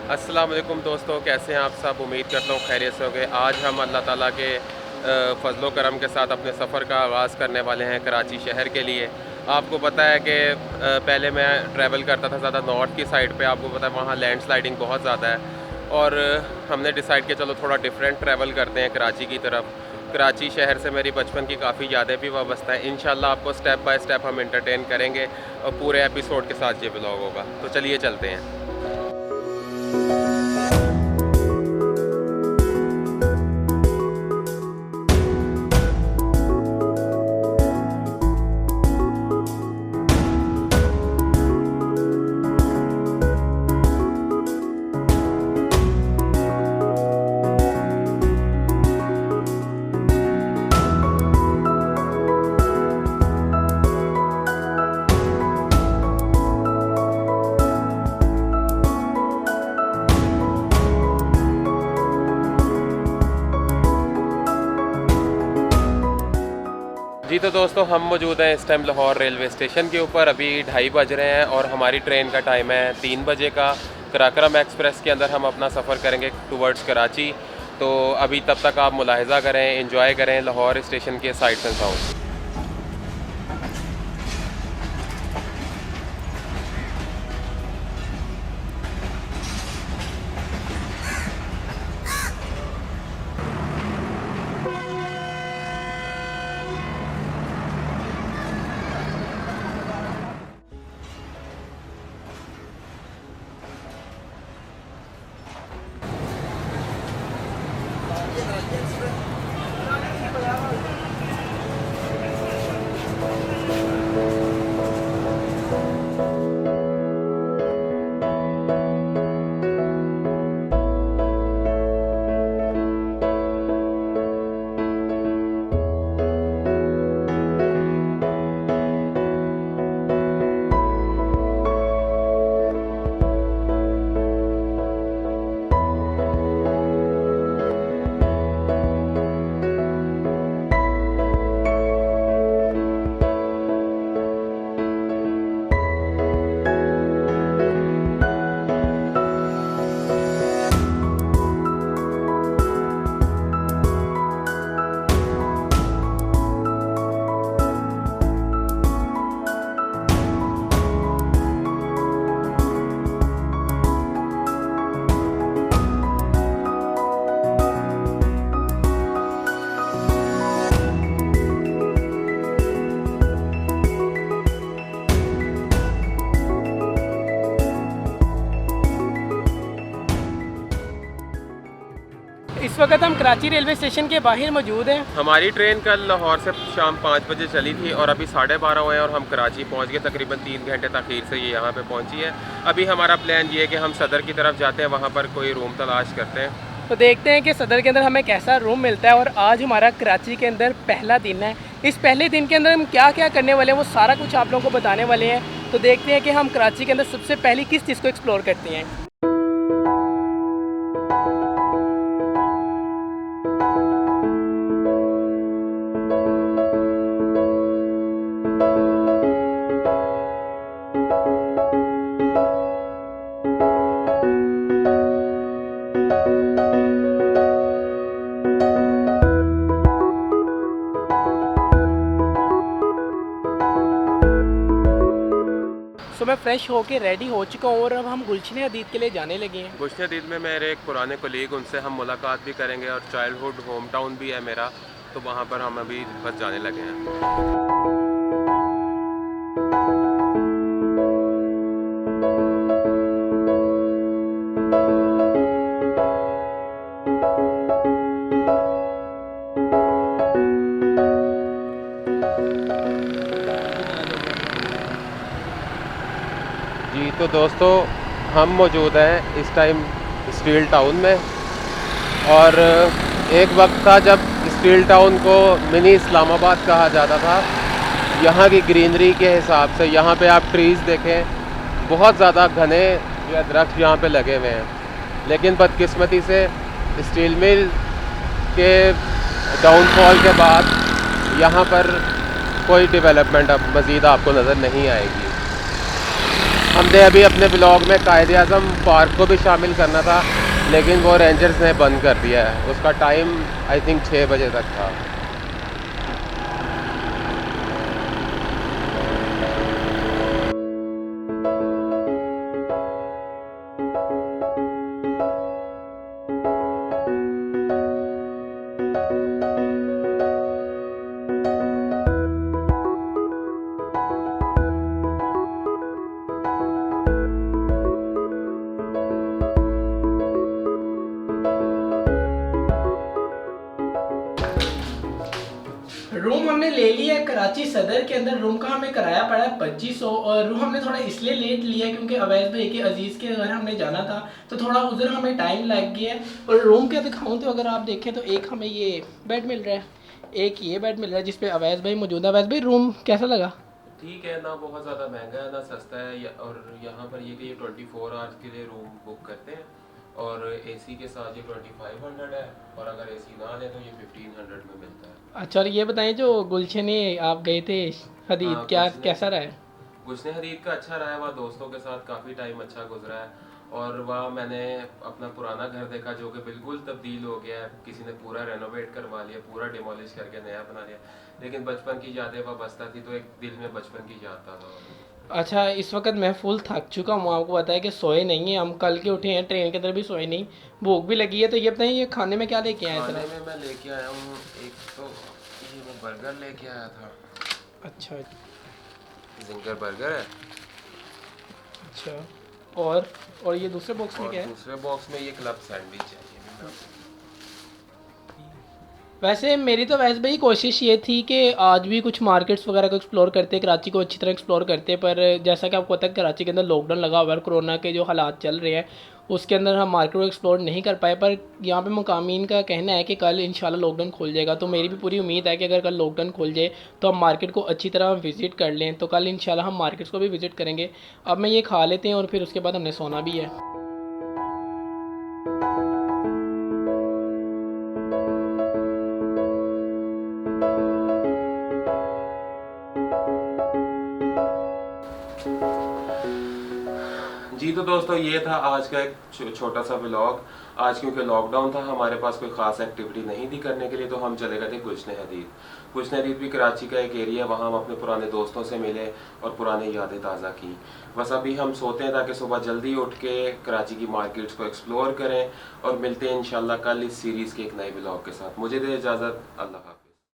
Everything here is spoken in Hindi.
अस्सलाम वालेकुम दोस्तों, कैसे हैं आप सब। उम्मीद करता हूँ खैरियत से होंगे। आज हम अल्लाह ताला के फ़ज़ल व करम के साथ अपने सफ़र का आगाज़ करने वाले हैं कराची शहर के लिए। आपको पता है कि पहले मैं ट्रैवल करता था ज़्यादा नॉर्थ की साइड पे। आपको पता है वहाँ लैंडस्लाइडिंग बहुत ज़्यादा है और हमने डिसाइड किया चलो थोड़ा डिफरेंट ट्रैवल करते हैं कराची की तरफ। कराची शहर से मेरी बचपन की काफ़ी यादें भी वाबस्ता हैं। इंशाल्लाह आपको स्टेप बाय स्टेप हम एंटरटेन करेंगे और पूरे एपिसोड के साथ ये व्लॉग होगा। तो चलिए चलते हैं। जी तो दोस्तों, हम मौजूद हैं इस टाइम लाहौर रेलवे स्टेशन के ऊपर। अभी 2:30 बज रहे हैं और हमारी ट्रेन का टाइम है 3 बजे का। कराक्रम एक्सप्रेस के अंदर हम अपना सफ़र करेंगे टूवर्ड्स कराची। तो अभी तब तक आप मुलाहिज़ा करें, एंजॉय करें लाहौर स्टेशन के साइट्स एंड साउंड्स। इस वक्त हम कराची रेलवे स्टेशन के बाहर मौजूद हैं। हमारी ट्रेन कल लाहौर से शाम 5 बजे चली थी और अभी 12:30 हुए और हम कराची पहुंच गए। तकरीबन 3 घंटे तख़ीर से ये यहाँ पे पहुंची है। अभी हमारा प्लान ये है कि हम सदर की तरफ जाते हैं, वहाँ पर कोई रूम तलाश करते हैं। तो देखते हैं कि सदर के अंदर हमें कैसा रूम मिलता है। और आज हमारा कराची के अंदर पहला दिन है। इस पहले दिन के अंदर हम क्या क्या करने वाले हैं वो सारा कुछ आप लोगों को बताने वाले हैं। तो देखते हैं कि हम कराची के अंदर सबसे पहले किस चीज़ को एक्सप्लोर करते हैं। तो मैं फ़्रेश होके रेडी हो चुका हूँ और अब हम गुलशन हदीद के लिए जाने लगे हैं। गुलशन हदीद में मेरे एक पुराने कोलीग, उनसे हम मुलाकात भी करेंगे और चाइल्डहुड होम टाउन भी है मेरा, तो वहाँ पर हम अभी बस जाने लगे हैं। जी तो दोस्तों, हम मौजूद हैं इस टाइम स्टील टाउन में। और एक वक्त था जब स्टील टाउन को मिनी इस्लामाबाद कहा जाता था। यहाँ की ग्रीनरी के हिसाब से यहाँ पे आप ट्रीज़ देखें, बहुत ज़्यादा घने जो है दरख्त यहाँ पे लगे हुए हैं। लेकिन बदकिस्मती से स्टील मिल के डाउनफॉल के बाद यहाँ पर कोई डेवलपमेंट अब मज़ीद आपको नज़र नहीं आएगी। हमने अभी अपने ब्लॉग में कायदे आज़म पार्क को भी शामिल करना था, लेकिन वो रेंजर्स ने बंद कर दिया है। उसका टाइम आई थिंक 6 बजे तक था। रूम हमने ले लिया है कराची सदर के अंदर। रूम का हमें किराया पड़ा है 2500 और रूम हमने थोड़ा इसलिए लेट लिया है क्योंकि अवैध भाई के अजीज़ के घर हमने जाना था, तो थोड़ा उधर हमें टाइम लग गया है। और रूम क्या दिखाऊं तो अगर आप देखें तो एक हमें ये बेड मिल रहा है, एक ये बेड मिल रहा है जिसपे अवैध भाई मौजूद है। अवैध भाई रूम कैसा लगा? ठीक है, ना बहुत ज़्यादा महंगा है ना सस्ता है, और यहाँ पर ये कि ये 24 आवर्स के लिए रूम बुक करते हैं और एसी के साथ ये 2500 है, और अगर एसी ना ले तो ये 1500 में मिलता है। अच्छा, और ये बताएं जो गुलशने आप गए थे हदीद, हाँ, क्या कैसा रहा है? गुलशन हदीद का अच्छा रहा है, वहाँ दोस्तों के साथ काफ़ी टाइम अच्छा गुजरा है। और वहाँ मैंने अपना पुराना घर देखा जो कि बिल्कुल तब्दील हो गया है, किसी ने पूरा रेनोवेट करवा लिया, पूरा डिमोलिश करके नया बना लिया, लेकिन बचपन की यादें वाबस्ता थी, तो एक दिल में बचपन की याद था। अच्छा, इस वक्त मैं फुल थक चुका हूँ, आपको पता है कि सोए नहीं है हम, कल के उठे हैं, ट्रेन के अंदर भी सोए नहीं, भूख भी लगी है। तो ये बताएं ये खाने में क्या लेके आए खाने थे? में मैं लेके आया हूँ एक तो ये मैं बर्गर लेके आया था। अच्छा जिंगर बर्गर है। अच्छा, और ये दूसरे बॉक्स में और क्या है? दूसरे बॉक्स में ये क्लब सैंडविच है, ये भी मैं वैसे मेरी तो वैसे भाई कोशिश ये थी कि आज भी कुछ मार्केट्स वगैरह को एक्सप्लोर करते, कराची को अच्छी तरह एक्सप्लोर करते, पर जैसा कि आपको पता है कराची के अंदर लॉकडाउन लगा हुआ है, कोरोना के जो हालात चल रहे हैं उसके अंदर हम मार्केट को एक्सप्लोर नहीं कर पाए। पर यहाँ पे मुकामीन का कहना है कि कल इंशाल्लाह लॉकडाउन खुल जाएगा, तो मेरी भी पूरी उम्मीद है कि अगर कल लॉकडाउन खुल जाए तो हम मार्केट को अच्छी तरह विज़िट कर लें। तो कल इंशाल्लाह हम मार्केट्स को भी विज़िट करेंगे। अब मैं ये खा लेते हैं और फिर उसके बाद हमने सोना भी है। जी। तो दोस्तों ये था आज का एक छोटा सा व्लॉग। आज क्योंकि लॉकडाउन था, हमारे पास कोई ख़ास एक्टिविटी नहीं थी करने के लिए, तो हम चले गए थे गुलशन हदीद। गुलशन हदीद भी कराची का एक एरिया है, वहाँ हम अपने पुराने दोस्तों से मिले और पुरानी यादें ताज़ा की। बस अभी हम सोते हैं ताकि सुबह जल्दी उठ के कराची की मार्केट्स को एक्सप्लोर करें, और मिलते हैं इंशाल्लाह कल इस सीरीज़ के एक नए व्लॉग के साथ। मुझे दे इजाज़त, अल्लाह हाफ़िज़।